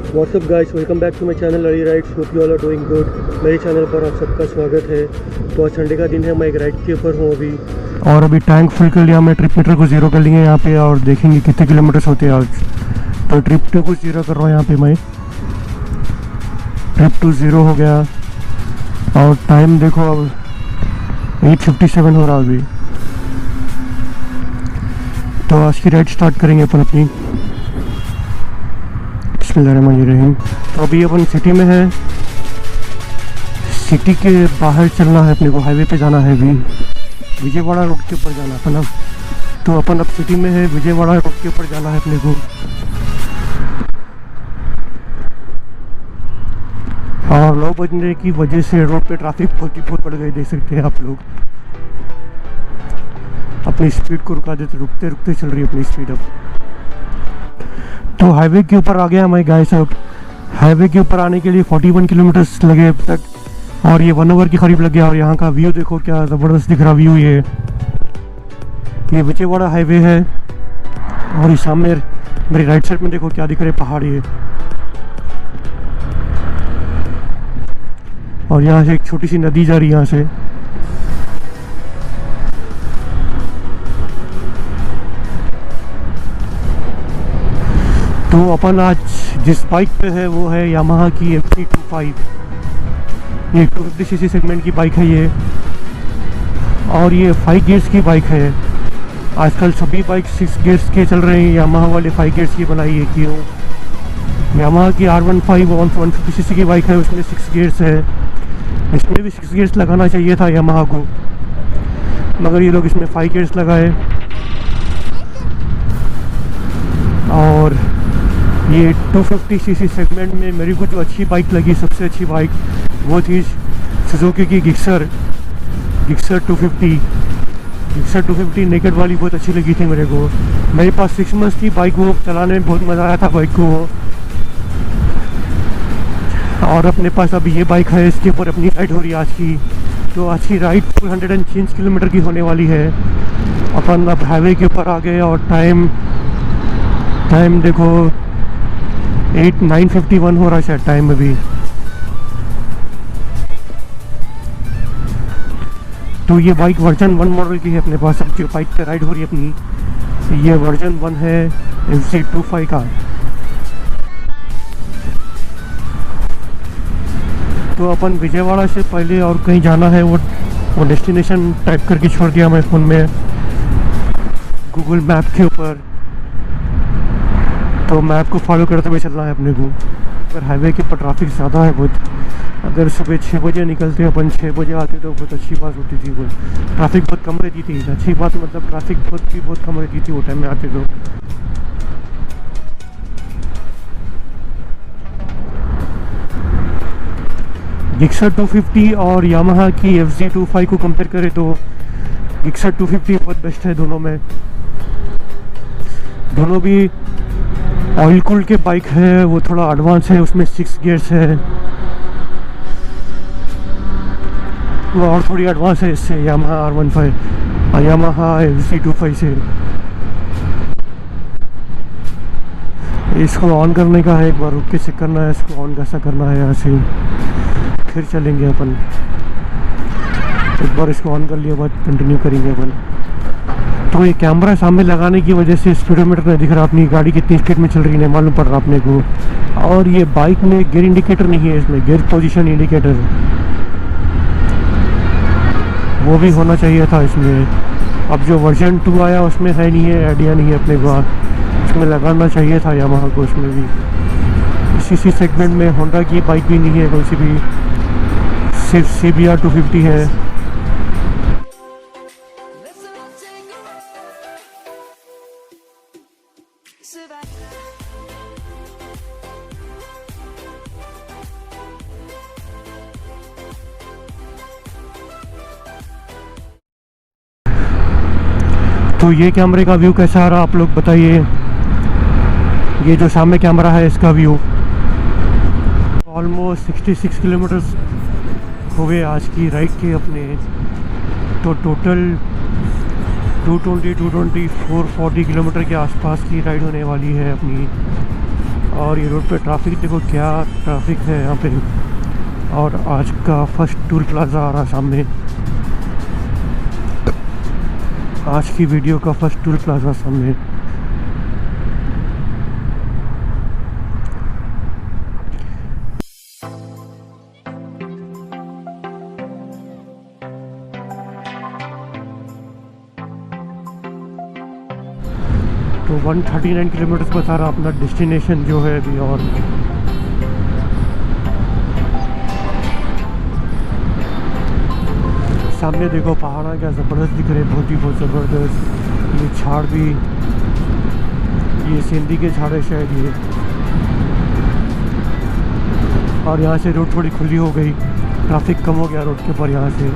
WhatsApp guys, welcome back to my channel लड़ी rides. Hope you all are doing good. मेरे channel पर आप सबका स्वागत है। तो आज संडे का दिन है, मैं एक राइड के ऊपर हूँ अभी, और अभी टैंक फुल कर लिया। मैं ट्रिप मीटर को ज़ीरो कर लिए यहाँ पे और देखेंगे कितने किलोमीटर्स होते हैं आज। तो ट्रिप टू को ज़ीरो कर रहा हूँ यहाँ पे मैं। ट्रिप टू ज़ीरो हो गया और टाइम देखो अब 8:57 हो रहा अभी। तो आज की राइड स्टार्ट करेंगे अपन अपनी। बिस्मिल्लाहिर्रहमानिर्रहीम। तो अभी अपन सिटी में है। सिटी के बाहर चलना है अपने को, हाईवे पे जाना है अभी। विजयवाड़ा रोड के ऊपर जाना है अपन अब। तो अपन अब सिटी में है, विजयवाड़ा रोड के ऊपर जाना है अपने को। और 9 बजने की वजह से रोड पे ट्रैफिक बहुत बढ़ गई, देख सकते हैं आप लोग। अपनी स्पीड को रुका देते, रुकते रुकते चल रही है अपनी स्पीड अब। तो हाईवे के ऊपर आ गया हमारे गाइस। अब हाईवे के ऊपर आने के लिए 41 किलोमीटर्स लगे अब तक, और ये 1 आवर के करीब लग गया। और यहाँ का व्यू देखो क्या ज़बरदस्त दिख रहा व्यू। ये विजयवाड़ा हाईवे है और इस सामने मेरी राइट साइड में देखो क्या दिख रहे पहाड़ ये। और यहाँ से एक छोटी सी नदी जा रही है यहाँ से। तो अपन आज जिस बाइक पे है वो है यामाहा की FZ25। ये 250cc सेगमेंट की बाइक है ये, और ये 5 गियर्स की बाइक है। आजकल सभी बाइक 6 गियर्स के चल रहे हैं, यामाहा वाले 5 गियर्स की बनाई है। क्यों? यामाहा की R15 150cc की बाइक है, उसमें 6 गियर्स है। इसमें भी 6 गियर्स लगाना चाहिए था यामाहा को, मगर ये लोग इसमें 5 गियर्स लगाए। और ये 250cc सेगमेंट में मेरे को जो अच्छी बाइक लगी, सबसे अच्छी बाइक, वो थी सुजुकी की गिक्सर 250। गिक्सर 250 नेकेड वाली बहुत अच्छी लगी थी मेरे को। मेरे पास 6 मंथ्स की बाइक, वो चलाने में बहुत मज़ा आया था बाइक को। और अपने पास अभी ये बाइक है, इसके ऊपर अपनी राइड हो रही है आज की। तो आज की राइड 206 किलोमीटर की होने वाली है। अपन अब हाईवे के ऊपर आ गए और टाइम देखो 9:51 हो रहा है शायद टाइम अभी। तो ये बाइक वर्जन 1 मॉडल की है अपने पास। अब जो बाइक पे राइड हो रही है अपनी, ये वर्जन 1 है FZ25 का। तो अपन विजयवाड़ा से पहले और कहीं जाना है, वो डेस्टिनेशन टाइप करके छोड़ दिया मैं फ़ोन में गूगल मैप के ऊपर। तो मैप को फॉलो करते हुए चलना है अपने को। पर हाईवे के ऊपर ट्रैफिक ज़्यादा है बहुत। अगर सुबह 6 बजे निकलते अपन, 6 बजे आते तो बहुत अच्छी बात होती थी। वो ट्रैफिक बहुत कम रहती थी। अच्छी बात मतलब ट्रैफिक बहुत कम रहती थी वो टाइम में आते तो। गिक्सर 250 और यामाहा की FZ25 को कंपेयर करें तो गिक्सर 250 बहुत बेस्ट है दोनों में। दोनों भी ऑयल कूल्ड के बाइक है, वो थोड़ा एडवांस है, उसमें 6 गियर्स है। वो और थोड़ी एडवांस है इससे, यामाहा R15 और यामाहा FZ25 से। इसको ऑन करने का है, एक बार रुक के चेक करना है इसको ऑन कैसा करना है। यहाँ से फिर चलेंगे अपन। एक बार इसको ऑन कर लिया बाद कंटिन्यू करेंगे अपन। तो ये कैमरा सामने लगाने की वजह से स्पीडोमीटर नहीं दिख रहा, अपनी गाड़ी कितनी स्पीड में चल रही है नहीं मालूम पड़ रहा अपने को। और ये बाइक में गियर इंडिकेटर नहीं है, इसमें गियर पोजीशन इंडिकेटर वो भी होना चाहिए था इसमें। अब जो वर्जन 2 आया उसमें है नहीं है, आइडिया नहीं है अपने को। उसमें लगाना चाहिए था यामाहा को उसमें भी। इसी सेगमेंट में होंडा की बाइक भी नहीं है कोई सी भी, सिर्फ CBR 250 है। तो ये कैमरे का व्यू कैसा आ रहा आप लोग बताइए। ये जो सामने कैमरा है इसका व्यू। ऑलमोस्ट 66 किलोमीटर्स हो गए आज की राइड के अपने। तो टोटल 220 440 किलोमीटर के आसपास की राइड होने वाली है अपनी। और ये रोड पे ट्रैफिक देखो, क्या ट्रैफिक है यहाँ पे। और आज का फर्स्ट टोल प्लाज़ा आ रहा सामने, आज की वीडियो का फर्स्ट टोल प्लाज़ा सामने। तो 139 किलोमीटर्स बता रहा अपना डेस्टिनेशन जो है अभी। और सामने देखो पहाड़ा क्या ज़बरदस्त दिख रहे, बहुत ही बहुत ज़बरदस्त। ये झाड़ भी, ये सिंधी के झाड़ है शायद ये। और यहाँ से रोड थोड़ी खुली हो गई, ट्रैफिक कम हो गया रोड के ऊपर यहाँ से,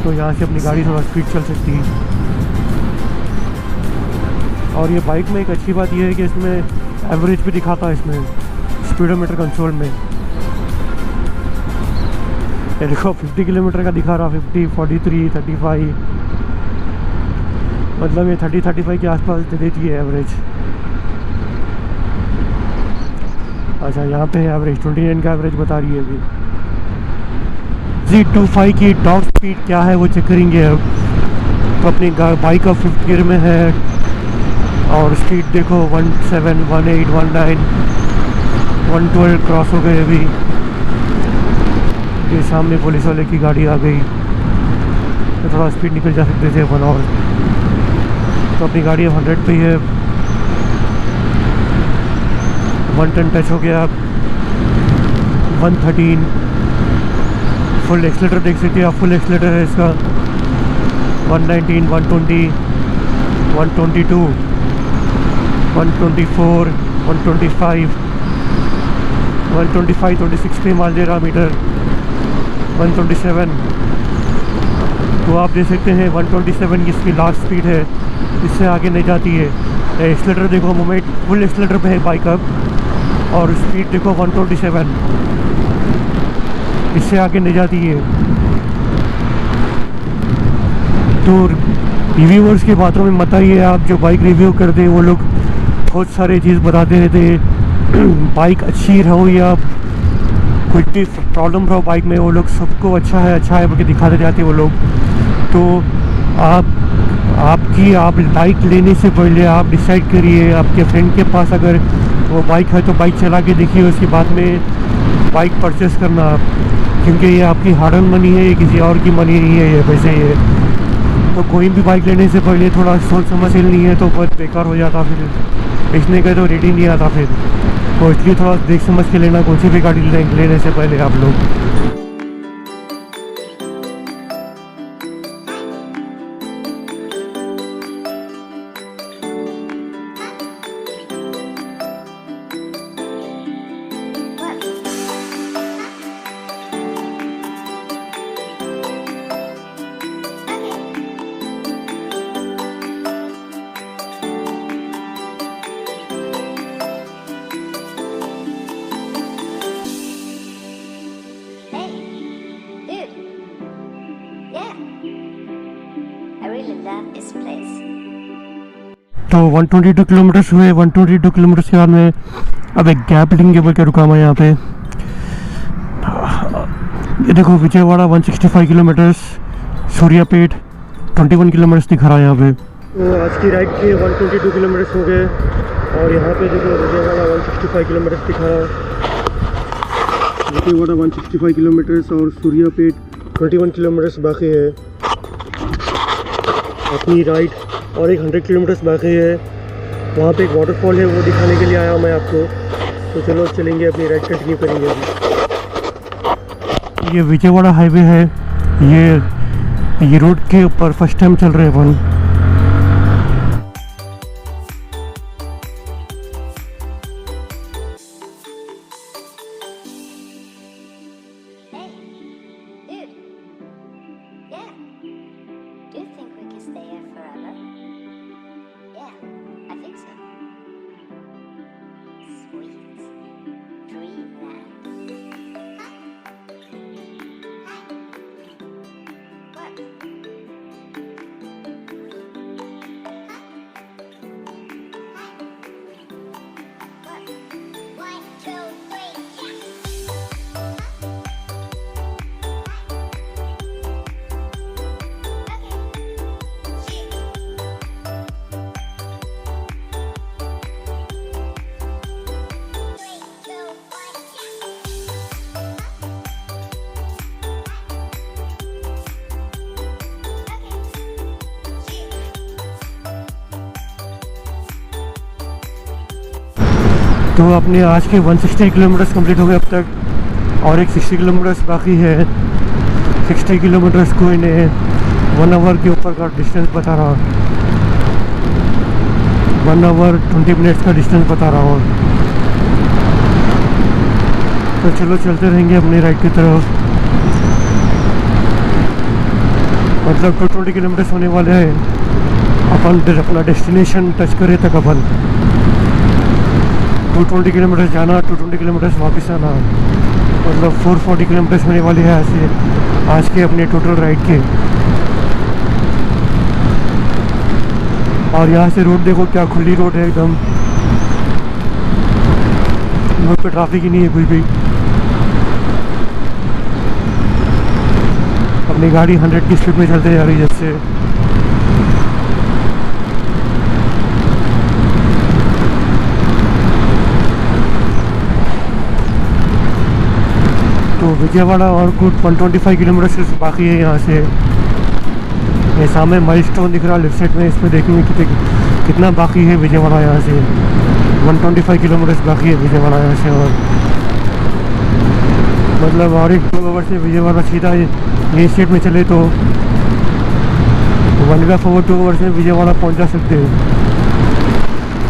तो यहाँ से अपनी गाड़ी थोड़ा स्पीड चल सकती है। और ये बाइक में एक अच्छी बात ये है कि इसमें एवरेज भी दिखाता है, इसमें स्पीडोमीटर कंट्रोल में। ये देखो 50 किलोमीटर का दिखा रहा, 50, 43, 35, मतलब ये 30-35 के आसपास दे देती है एवरेज। अच्छा यहाँ पे एवरेज 29 का एवरेज बता रही है अभी। Z25 की टॉप स्पीड क्या है वो चेक करेंगे अब। तो अपनी बाइक का 5th गियर में है और स्पीड देखो 17, 18, 19, 112 क्रॉस हो गए अभी। ये सामने पुलिस वाले की गाड़ी आ गई, तो थोड़ा स्पीड निकल जा सकते थे अपन। और तो अपनी गाड़ी 100 पे है, 110 टच हो गया, 113। फुल एक्सीलेटर देख सकते हैं आप, फुल एक्सीलेटर है इसका। 119, 120, 122, 124, 125, 125, 26 पे मार दे रहा मीटर। 127, तो आप देख सकते हैं 127 की इसकी लास्ट स्पीड है, इससे आगे नहीं जाती है। एक्सीलेटर देखो, मोमेंट फुल एक्सीलेटर पे है बाइक अब, और स्पीड देखो 127, इससे आगे नहीं जाती है। तो रिव्यूअर्स की बातों में मत आइए आप, जो बाइक रिव्यू करते हैं वो लोग बहुत सारे चीज़ बताते रहते हैं। बाइक अच्छी रहो या कोई भी प्रॉब्लम रहो बाइक में, वो लोग सबको अच्छा है बोल के दिखाते जाते हैं वो लोग। तो आप बाइक लेने से पहले आप डिसाइड करिए, आपके फ्रेंड के पास अगर वो बाइक है तो बाइक चला के देखिए, उसके बाद में बाइक परचेस करना आप, क्योंकि ये आपकी हार्ड अर्न मनी है, ये किसी और की मनी नहीं है, ये पैसे ये। तो कोई भी बाइक लेने से पहले थोड़ा सोच समझ लेनी है, तो बहुत बेकार हो जाता, फिर बेचने का तो रेडी नहीं आता फिर। तो इसलिए थोड़ा देख समझ के लेना कौन सी भी गाड़ी लेने से पहले आप लोग। तो 122 किलोमीटर्स हुए, 122 किलोमीटर्स के बाद में अब एक गैप लेंगे बोल के रुका मैं यहाँ पे। ये देखो विजयवाड़ा 165 किलोमीटर्स, सूर्यापेट 21 किलोमीटर्स दिखा रहा है यहाँ पे। तो आज की राइड के 122 किलोमीटर्स हो गए, और यहाँ पे देखो विजयवाड़ा 165 किलोमीटर्स दिखा रहा है। विजयवाड़ा 165 किलोमीटर्स और सूर्यापेट 21 किलोमीटर्स बाकी है अपनी राइड, और एक 100 किलोमीटर्स बाकी है। वहाँ पे एक वाटरफॉल है, वो दिखाने के लिए आया मैं आपको। तो चलो चलेंगे, अपनी राइड कंटिन्यू करेंगे अभी। ये विजयवाड़ा हाईवे है, ये रोड के ऊपर फर्स्ट टाइम चल रहे हैं अपन। तो अपने आज के 160 किलोमीटर्स कंप्लीट हो गए अब तक, और एक 60 किलोमीटर्स बाकी है। 60 किलोमीटर्स को इन्हें 1 आवर के ऊपर का डिस्टेंस बता रहा, 1 आवर 20 मिनट्स का डिस्टेंस बता रहा हूँ। तो चलो चलते रहेंगे अपने राइड की तरफ। मतलब 220 किलोमीटर्स होने वाले हैं, अपन अपना डेस्टिनेशन टच करे तक अपन 220 किलोमीटर्स जाना, 220 किलोमीटर्स वापस आना, मतलब 440 किलोमीटर्स होने वाले हैं ऐसे आज के अपने टोटल राइड के। और यहाँ से रोड देखो क्या खुली रोड है एकदम, रोड पे ट्रैफिक ही नहीं है कोई भी। अपनी गाड़ी 100 की स्पीड में चलते जा रही है जैसे। तो विजयवाड़ा और कुछ 125 किलोमीटर बाकी है यहाँ से। ये सामने माइलस्टोन दिख रहा है लेफ्ट साइड में, इसमें देखेंगे कितना बाकी है विजयवाड़ा यहाँ से। 125 किलोमीटर्स बाकी है विजयवाड़ा यहाँ से, और मतलब और एक 2 आवर से विजयवाड़ा सीधा ये स्टेट में चले तो 1.5 आवर 2 आवर्स में विजयवाड़ा पहुँच जा सकते हैं।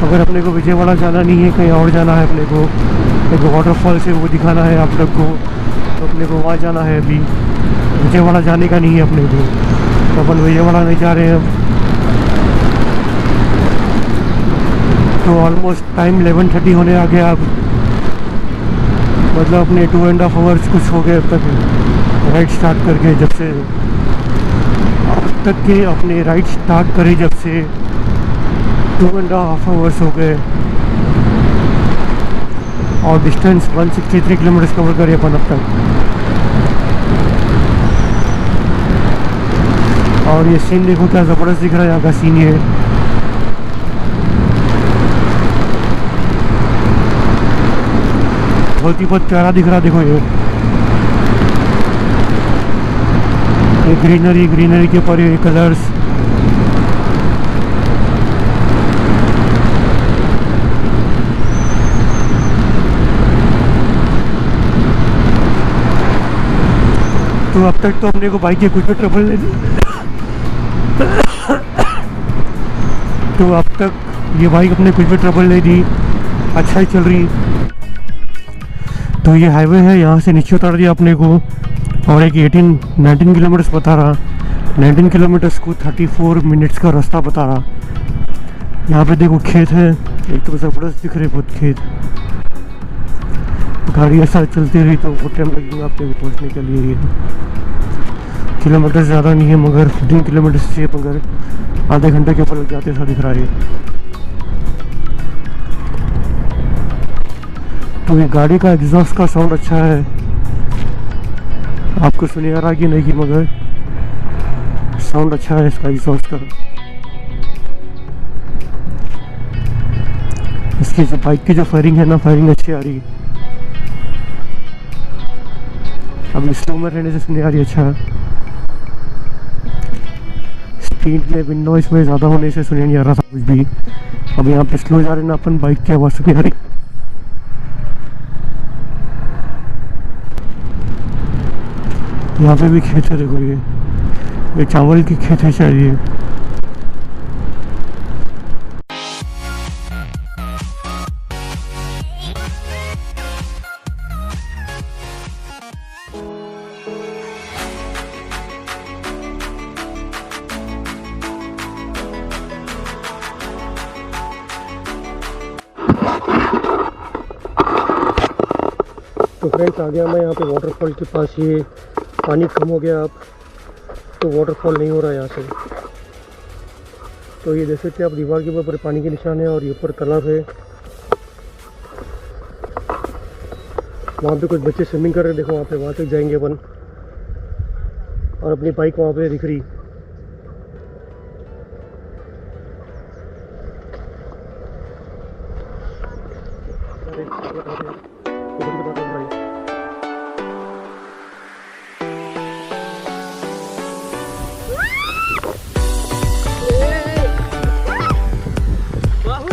अगर अपने को विजयवाड़ा जाना नहीं है, कहीं और जाना है, अपने को एक वाटरफॉल से वो दिखाना है आप लोग को, तो अपने को वहाँ जाना है। अभी विजयवाड़ा जाने का नहीं है अपने को, तो अपन विजयवाड़ा नहीं जा रहे हैं अब। तो ऑलमोस्ट टाइम 11:30 होने आ गया अब, मतलब अपने 2.5 आवर्स कुछ हो गए अब तक राइड स्टार्ट करके। जब से अब तक के अपने राइड स्टार्ट करे जब से 2.5 आवर्स हो गए, और डिस्टेंस 163 किलोमीटर्स कवर करे अपन अब तक। और ये सीन देखो क्या ज़बरदस्त दिख रहा है यहाँ का सीन। ये बहुत प्यारा दिख रहा, देखो ये ग्रीनरी के ऊपर ये कलर्स। तो अब तक तो अपने को बाइक के कुछ भी ट्रबल नहीं दी। तो अब तक ये बाइक अपने कुछ भी ट्रबल नहीं दी, अच्छा ही चल रही। तो ये हाईवे है, यहाँ से नीचे उतार दिया अपने को, और एक 19 किलोमीटर्स बता रहा। 19 किलोमीटर्स को 34 मिनट्स का रास्ता बता रहा। यहाँ पे देखो खेत है, एक तो ज़बरदस्त दिख रहे बहुत खेत। गाड़ी ऐसा चलती रही तो बहुत टाइम लगेगा आपको पहुँचने के लिए। किलोमीटर ज़्यादा नहीं है मगर 15 किलोमीटर से मगर आधे घंटे के ऊपर लग जाते ऐसा दिख रहा है। तो ये गाड़ी का एग्जॉस्ट का साउंड अच्छा है, आपको सुनिए आ रहा कि नहीं कि मगर साउंड अच्छा है इसका एग्जॉस्ट का। इसकी जो बाइक की जो फायरिंग है ना, फायरिंग अच्छी आ रही है। अब स्लो में रहने से सुनिए आ रही अच्छा। स्पीड में विंडो इसमें ज़्यादा होने से सुनिए नहीं आ रहा था कुछ भी। अब यहाँ पे स्लो जा रहे ना अपन, बाइक की आवाज़ सुनिए आ रही। यहाँ पे भी खेत है देखो, ये चावल की खेत है शायद ये। तो फ्रेंड्स आ गया मैं यहाँ पे वाटरफॉल के पास। ये पानी कम हो गया अब, तो वाटरफॉल नहीं हो रहा है यहाँ से। तो ये देख सकते हैं आप, दीवार के ऊपर पानी के निशान है और ये ऊपर तालाब है। वहाँ पे कुछ बच्चे स्विमिंग कर रहे हैं, देखो वहाँ पे, वहाँ तक जाएंगे अपन। और अपनी बाइक वहाँ पे दिख रही। अरे